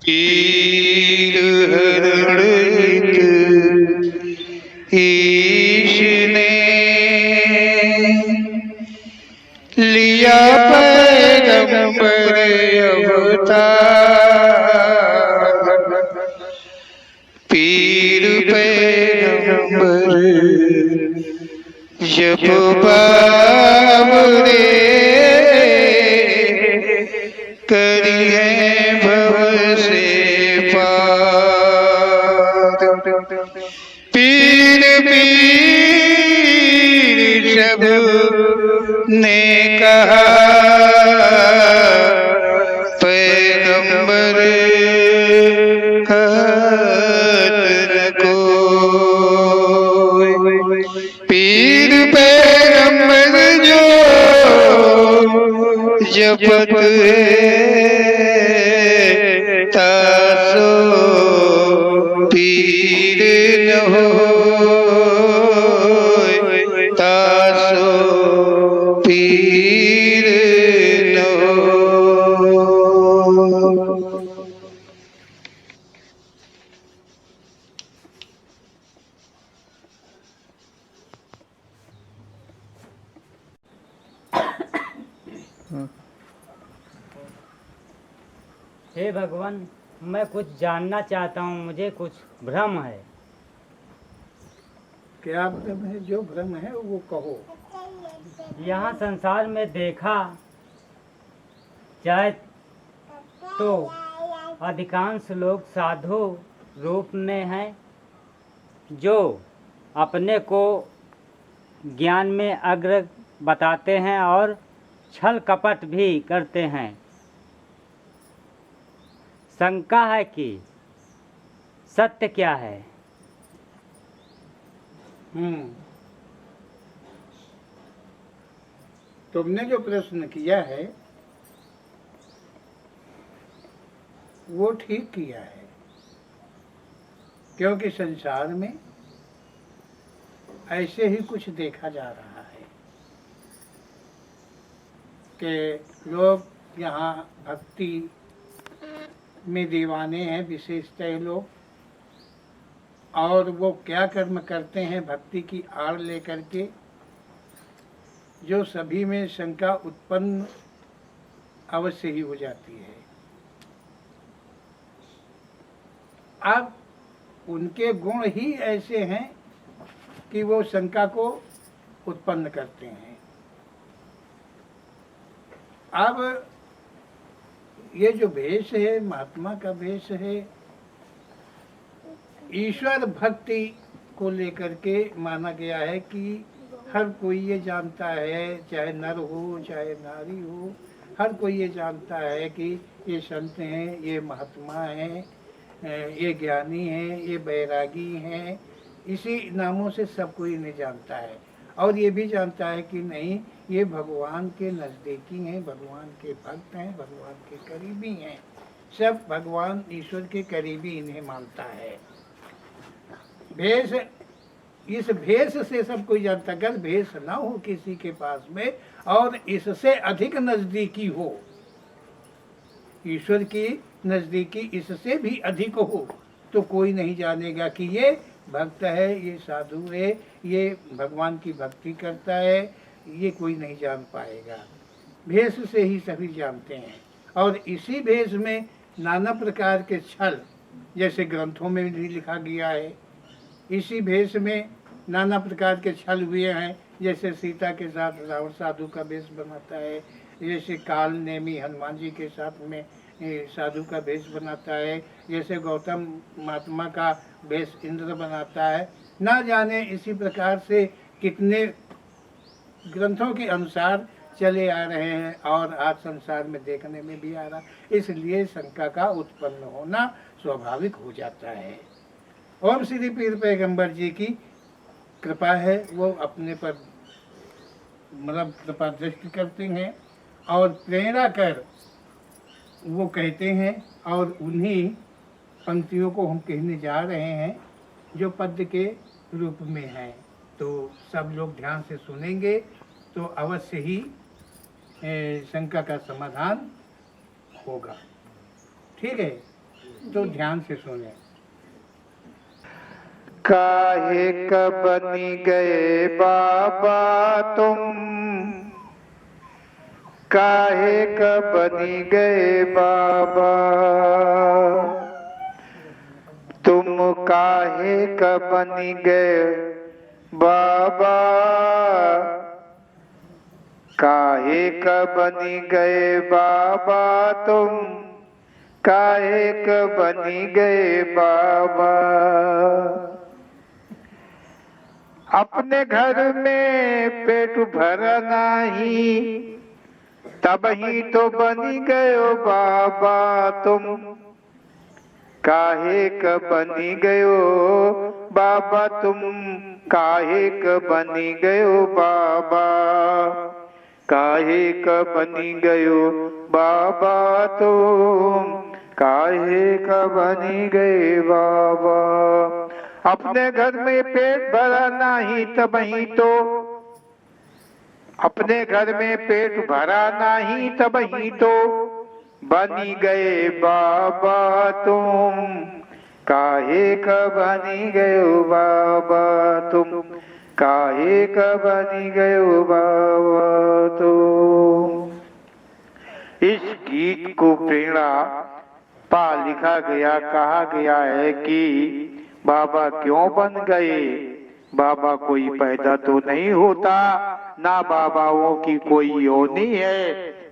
पीर हरणित ईश ने लिया पैगंबर अवतार। पीर पैगंबर जब बाबरे करिए भव से पार। पीर पीर सब ने कहा पैगंबर कहत न कोई। पीर पैगंबर जो जपत तासो पीर न होय, तासो पीर न होय। हे भगवान, मैं कुछ जानना चाहता हूँ, मुझे कुछ भ्रम है। क्या भ्रम है? जो भ्रम है वो कहो। यहाँ संसार में देखा जाए तो अधिकांश लोग साधु रूप में हैं, जो अपने को ज्ञान में अग्र बताते हैं और छल कपट भी करते हैं। शंका है कि सत्य क्या है? तुमने जो प्रश्न किया है वो ठीक किया है, क्योंकि संसार में ऐसे ही कुछ देखा जा रहा है कि लोग यहाँ भक्ति में दीवाने हैं, विशेषतः लोग, और वो क्या कर्म करते हैं भक्ति की आड़ लेकर के, जो सभी में शंका उत्पन्न अवश्य ही हो जाती है। अब उनके गुण ही ऐसे हैं कि वो शंका को उत्पन्न करते हैं। अब ये जो भेष है, महात्मा का भेष है, ईश्वर भक्ति को लेकर के माना गया है कि हर कोई ये जानता है, चाहे नर हो चाहे नारी हो, हर कोई ये जानता है कि ये संत हैं, ये महात्मा हैं, ये ज्ञानी हैं, ये बैरागी हैं। इसी नामों से सब कोई इन्हें जानता है, और ये भी जानता है कि नहीं, ये भगवान के नज़दीकी हैं, भगवान के भक्त हैं, भगवान के करीबी हैं। सब भगवान ईश्वर के करीबी इन्हें मानता है। भेष, इस भेष से सब कोई जानता। अगर भेष ना हो किसी के पास में और इससे अधिक नजदीकी हो, ईश्वर की नजदीकी इससे भी अधिक हो, तो कोई नहीं जानेगा कि ये भक्त है, ये साधु है, ये भगवान की भक्ति करता है। ये कोई नहीं जान पाएगा। भेष से ही सभी जानते हैं। और इसी भेष में नाना प्रकार के छल, जैसे ग्रंथों में भी लिखा गया है, इसी भेष में नाना प्रकार के छल हुए हैं। जैसे सीता के साथ रावण साधु का वेश बनाता है, जैसे काल नेमी हनुमान जी के साथ में साधु का वेश बनाता है, जैसे गौतम महात्मा का वेश इंद्र बनाता है। ना जाने इसी प्रकार से कितने ग्रंथों के अनुसार चले आ रहे हैं, और आज संसार में देखने में भी आ रहा। इसलिए शंका का उत्पन्न होना स्वाभाविक हो जाता है। ओम श्री पीर पैगंबर जी की कृपा है, वो अपने पर मतलब कृपा दृष्टि करते हैं और प्रेरणा कर वो कहते हैं, और उन्हीं पंक्तियों को हम कहने जा रहे हैं जो पद्य के रूप में हैं। तो सब लोग ध्यान से सुनेंगे तो अवश्य ही शंका का समाधान होगा। ठीक है। तो ध्यान से सुने। काहे क बनी गए बाबा तुम, काहे क बनी गए बाबा, तुम काहे क बनी गए बाबा, काहे क बनी गए बाबा तुम, काहे क बनी गए बाबा। अपने घर में पेट भरा नाही, तब ही तो बनी गयो बाबा तुम, काहे क बनी गयो बाबा तुम, काहे क बनी गयो बाबा, काहे क बनी गयो बाबा तुम, काहे क बनी गए बाबा। अपने घर में पेट भरा नहीं तब ही तो, अपने घर में पेट भरा नहीं तब ही तो बनी गए बाबा तुम, काहे क बनी गयो बाबा तुम, काहे क बनी गयो बाबा तुम। इस गीत को प्रेरणा पा लिखा गया, कहा गया है कि बाबा क्यों बन गए। बाबा कोई पैदा तो नहीं होता, ना बाबाओं की कोई योनि है।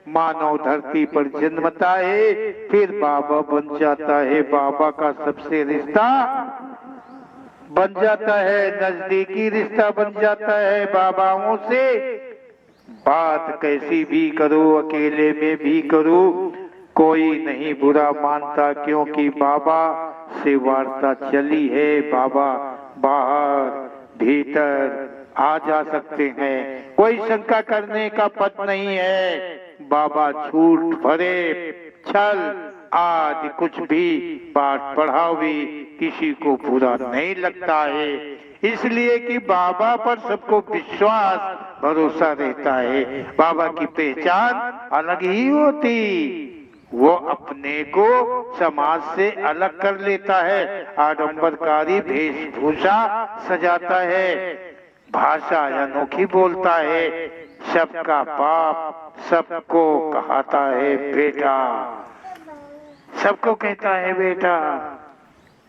मानव धरती पर जन्मता है, फिर बाबा बन जाता है। बाबा का सबसे रिश्ता बन जाता है, नजदीकी रिश्ता बन जाता है बाबाओं से। बात कैसी भी करो, अकेले में भी करो, कोई नहीं बुरा मानता, क्योंकि बाबा से वार्ता चली है। बाबा बाहर भीतर आ जा सकते हैं, कोई शंका करने का पद नहीं है। बाबा झूठ भरे छल आदि कुछ भी पाठ पढ़ाओ भी किसी को बुरा नहीं लगता है, इसलिए कि बाबा पर सबको विश्वास भरोसा रहता है। बाबा की पहचान अलग ही होती, वो अपने को समाज से अलग कर लेता है। आडंबरकारी वेशभूषा सजाता है, भाषा अनोखी बोलता है, सबका बाप सबको कहता है बेटा, सबको कहता है बेटा।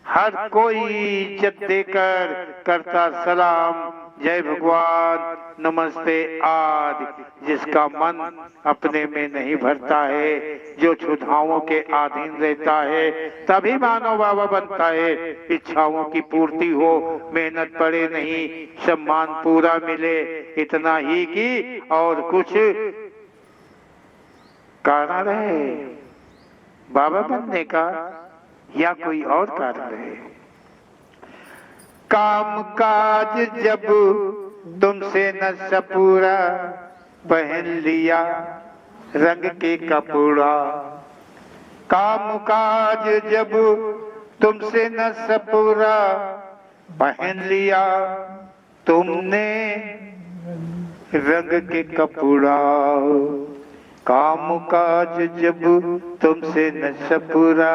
हर कोई इज्जत देकर करता सलाम, जय भगवान, नमस्ते आदि। जिसका मन अपने में नहीं भरता है, जो क्षुधाओं के अधीन रहता है, तभी मानव बाबा बनता है। इच्छाओं की पूर्ति हो, मेहनत पड़े नहीं, सम्मान पूरा मिले, इतना ही कि और कुछ कारण है बाबा बनने का या कोई और कारण है। काम काज जब तुमसे न सपूरा, पहन लिया रंग के कपड़ा। काम काज जब तुमसे न सपूरा, पहन लिया तुमने रंग के कपड़ा। काम काज जब तुमसे न सपूरा,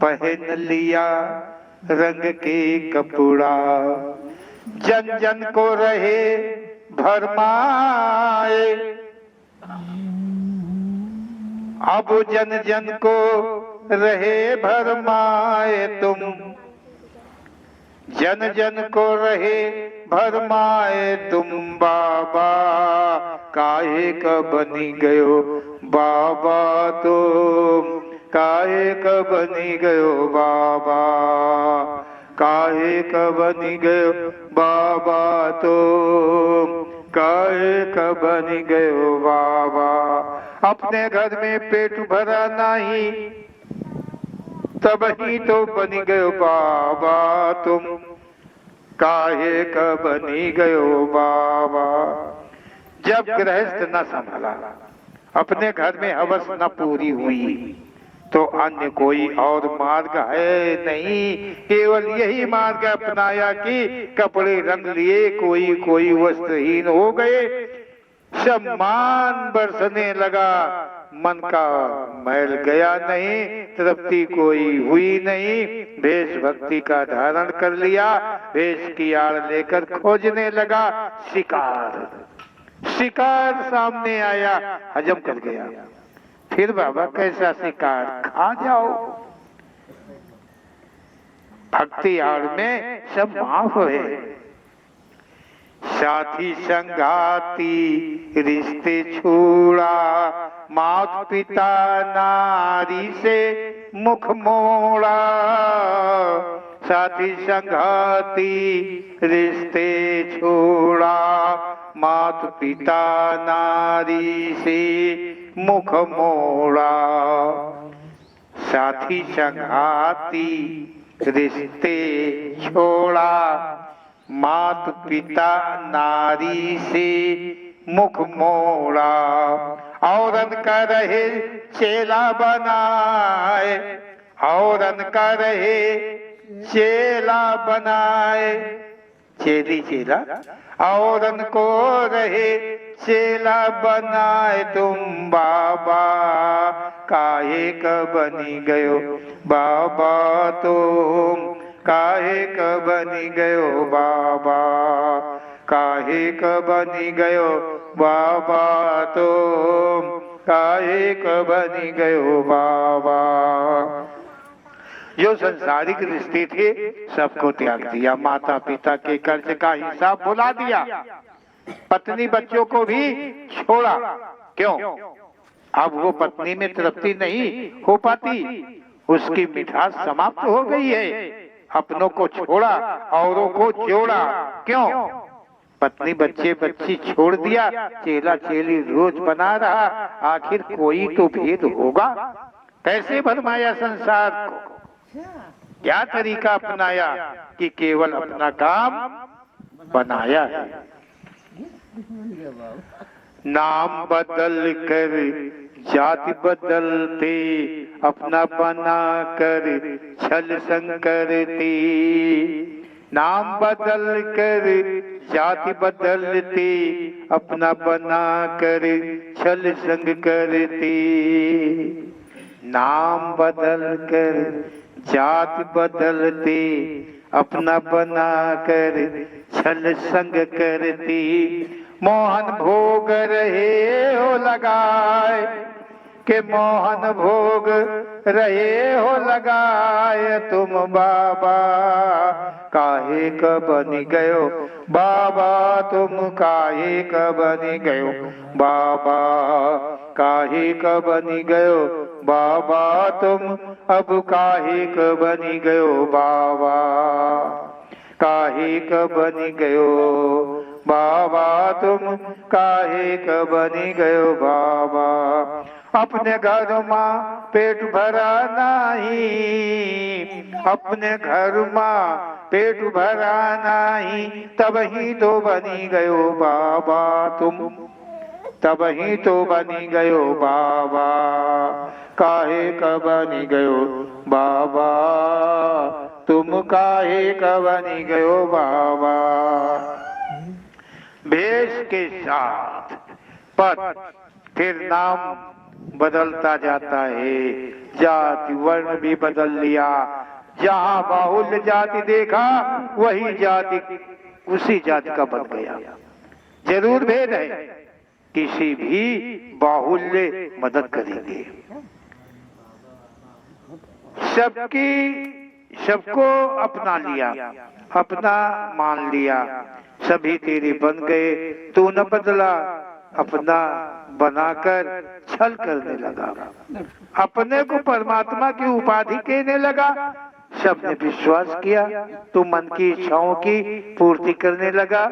पहन लिया रंग के कपड़ा। जन जन को रहे भरमाए, अब जन जन को रहे भरमाए तुम। जन जन को रहे भरमाए तुम बाबा, काहे का बनी गयो बाबा तुम, काहे का बनी गयो बाबा, काहे का बनी गयो बाबा तुम, काहे का बनी गयो बाबा। अपने घर में पेट भरा नहीं, तब ही तो बनी गयो बाबा तुम, काहे का बनी गयो बाबा। जब गृहस्थ न संभला, अपने घर में हवस न पूरी हुई, तो अन्य कोई और मार्ग है नहीं, केवल यही मार्ग अपनाया कि कपड़े रंग लिए, कोई कोई वस्त्रहीन हो गए। सम्मान बरसने लगा, मन का मैल गया नहीं, तृप्ति कोई हुई नहीं। भेष भक्ति का धारण कर लिया, भेष की आड़ लेकर खोजने लगा शिकार। शिकार सामने आया, हजम कर गया। फिर बाबा कैसा शिकार, खा जाओ। भक्ति आड़ में सब माफ है। साथी संगाती रिश्ते छोड़ा, मात पिता नारी से मुख मोड़ा। साथी संगाती रिश्ते छोड़ा, मात पिता नारी से मुख मोड़ा। साथी संगाती रिश्ते छोड़ा, मात पिता नारी से मुख मोड़ा। औरन का रहे चेला बनाए, औरन का रहे चेला बनाए। चेली चेला औरन को रहे चेला बनाए। तुम बाबा काहे का बनी गयो, बाबा तुम काहे का बनी गयो बाबा, काहे का बनी गयो बाबा तुम, काहे का बनी गयो बाबा। जो संसारिक रिश्ते थे सबको त्याग दिया, माता पिता के कर्ज का हिसाब भुला दिया, पत्नी बच्चों को भी छोड़ा। क्यों? अब वो पत्नी में तृप्ति नहीं हो पाती, उसकी मिठास समाप्त हो गई है। अपनों को छोड़ा, औरों को जोड़ा। क्यों? पत्नी बच्चे बच्ची छोड़ दिया, चेला चेली रोज बना रहा। आखिर कोई तो भेद होगा। कैसे भरमाया संसार को, क्या तरीका अपनाया कि केवल अपना काम बनाया है। नाम बदल कर जाति बदलते, अपना बना कर छल संग करते। नाम बदल कर जाति बदलते, अपना बना कर छल संग करते। नाम बदल कर जाति बदलते, अपना बना कर छल संग करते। मोहन भोग रहे हो लगाए, के मोहन भोग रहे हो लगाए। तुम बाबा काहे का बनी गयो, बाबा तुम काहे का बनी गयो बाबा, काहे का बनी गयो बाबा तुम, अब काहे का बनी गयो बाबा, काहे का बनी गयो बाबा तुम, काहे का बनी गयो बाबा। अपने घर माँ पेट भरा नहीं, अपने घर माँ पेट भरा नहीं, तब ही तो बनी गयो बाबा तुम, तब ही तो बनी गयो बाबा। काहे का बनी गयो बाबा तुम, काहे का बनी गयो बाबा। भेष के साथ पद फिर नाम बदलता जाता है, जाति वर्ण भी बदल लिया। जहाँ बाहुल्य जाति देखा वही जाति उसी जाति का बन गया। जरूर भेद है, किसी भी बाहुल्य मदद करेंगे। सबको अपना लिया, अपना मान लिया, सभी तेरे बन गए, तू न बदला, अपना बनाकर छल करने लगा। अपने को परमात्मा की उपाधि कहने लगा। सबने विश्वास किया, तू मन की इच्छाओं की पूर्ति करने लगा।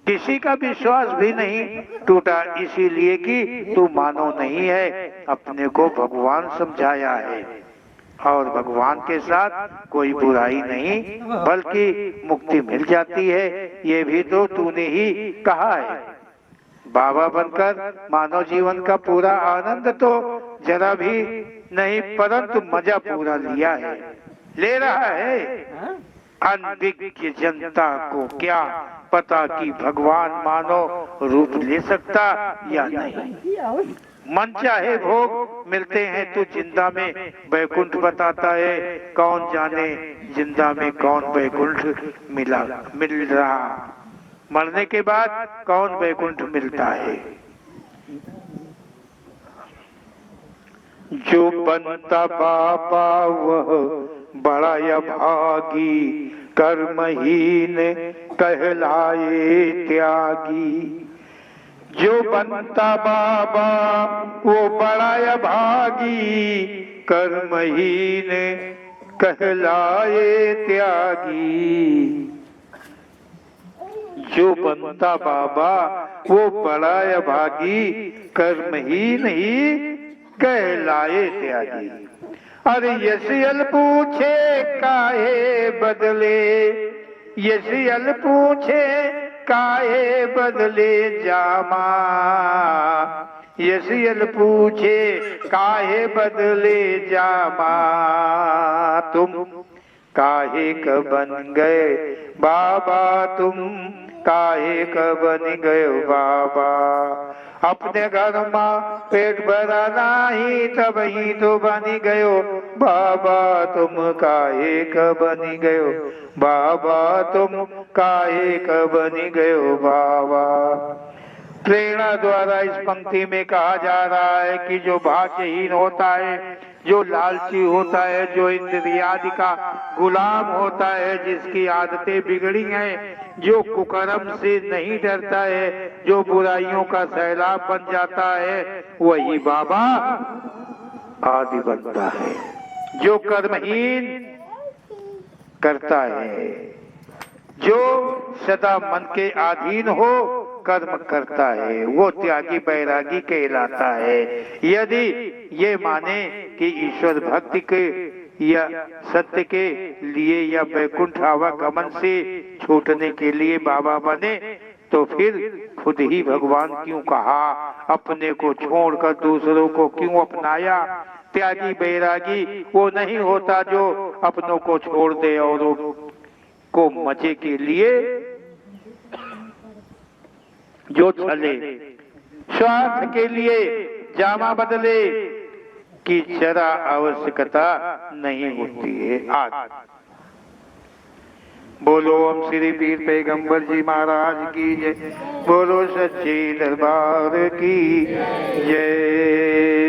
किसी का विश्वास भी नहीं टूटा, इसीलिए कि तू मानो नहीं है, अपने को भगवान समझाया है। और भगवान के साथ कोई बुराई नहीं, बल्कि मुक्ति मिल जाती है। ये भी तो तूने ही कहा है। बाबा बनकर मानव जीवन का पूरा आनंद तो जरा भी नहीं, परंतु मजा पूरा लिया है, ले रहा है। अनभिज्ञ जनता को क्या पता कि भगवान मानव रूप ले सकता या नहीं। मन चाहे भोग मिलते हैं तो जिंदा में वैकुंठ बताता है। कौन जाने जिंदा में कौन वैकुंठ मिल रहा, मरने के बाद कौन वैकुंठ मिलता है। जो बनता बाबा वह बड़ा अभागी, कर्महीन कहलाए त्यागी। जो बनता बाबा वो बड़ा अभागी, कर्महीन कहलाए त्यागी। जो बनता बाबा वो बड़ा अभागी, कर्महीन ही कहलाए त्यागी। अरे यशियल पूछे काहे बदले, यशियल पूछे काहे बदले जामा। यशियल पूछे काहे बदले जामा। तुम काहे क बन गए बाबा, तुम काहे क बन गए बाबा। अपने घर में पेट भरा नहीं तब ही तो बनी गयो बाबा, तुम काहे क बनी गयो बाबा, तुम काहे क बनी गयो बाबा। प्रेरणा द्वारा इस पंक्ति में कहा जा रहा है कि जो भाग्यहीन होता है, जो लालची होता है, जो इंद्रियादि का गुलाम होता है, जिसकी आदतें बिगड़ी हैं, जो कुकर्म से नहीं डरता है, जो बुराइयों का सैलाब बन जाता है, वही बाबा आदि बनता है। जो कर्महीन करता है, जो सदा मन के अधीन हो कर्म करता है, वो त्यागी बैरागी कहलाता है। यदि ये माने कि ईश्वर भक्ति के या सत्य के लिए या वैकुंठ आवागमन से छूटने के लिए बाबा बने, तो फिर खुद ही भगवान क्यों कहा, अपने को छोड़कर दूसरों को क्यों अपनाया। त्यागी बैरागी वो नहीं होता जो अपनों को छोड़ दे और को मजे के लिए जो चले, स्वार्थ के लिए जामा बदले की जरा आवश्यकता नहीं होती है। आज बोलो ओम श्री पीर पैगंबर जी महाराज की जय, बोलो सच्चे दरबार की जय।